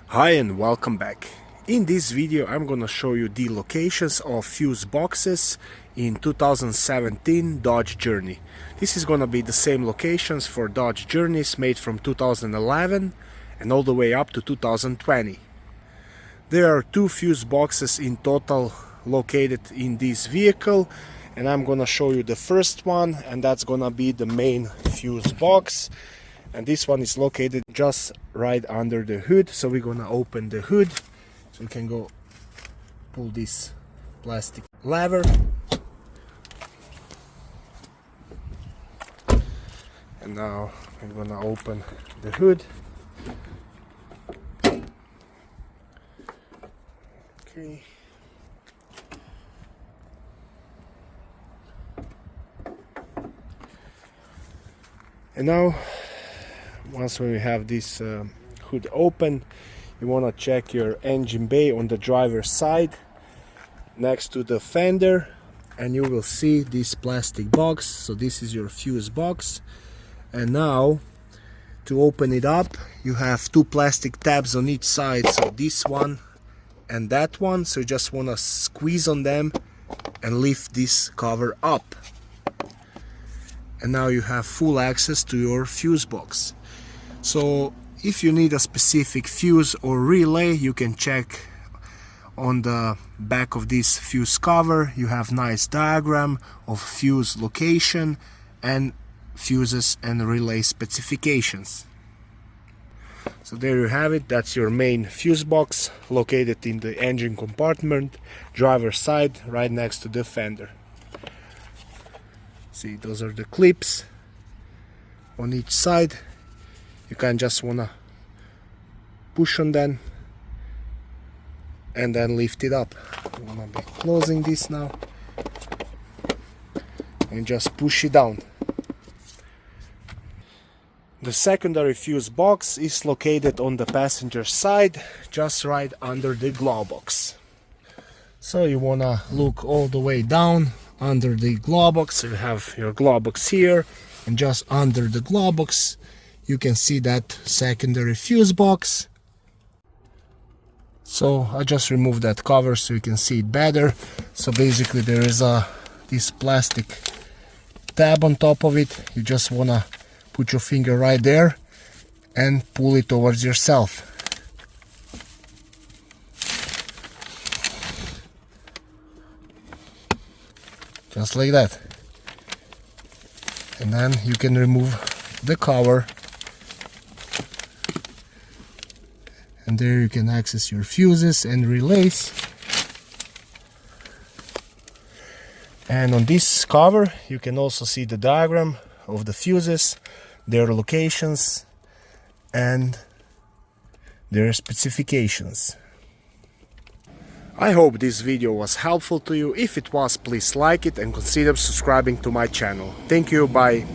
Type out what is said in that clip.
Hi and welcome back. In this video I'm gonna show you the locations of fuse boxes in 2017 Dodge Journey. This is gonna be the same locations for Dodge Journeys made from 2011 and all the way up to 2020. There are two fuse boxes in total located in this vehicle, and I'm gonna show you the first one, and that's gonna be the main fuse box. And this one is located just right under the hood, so we're gonna open the hood so we can go pull this plastic lever, and now we're gonna open the hood. Okay. And now once we have this hood open, you want to check your engine bay on the driver's side next to the fender, and you will see this plastic box. So this is your fuse box, and now to open it up you have two plastic tabs on each side, so this one and that one. So you just want to squeeze on them and lift this cover up, and now you have full access to your fuse box. So if you need a specific fuse or relay, you can check on the back of this fuse cover. You have nice diagram of fuse location and fuses and relay specifications. So there you have it. That's your main fuse box located in the engine compartment, driver's side, right next to the fender. See, those are the clips on each side. You can just wanna push on them and then lift it up. I'm gonna be closing this now and just push it down. The secondary fuse box is located on the passenger side, just right under the glove box. So you wanna look all the way down under the glove box. You have your glove box here, and just under the glove box you can see that secondary fuse box. So I just removed that cover so you can see it better. So basically there is this plastic tab on top of it. You just wanna put your finger right there and pull it towards yourself. Just like that. And then you can remove the cover, and there you can access your fuses and relays. And on this cover you can also see the diagram of the fuses, their locations and their specifications. I hope this video was helpful to you. If it was, please like it and consider subscribing to my channel. Thank you, bye.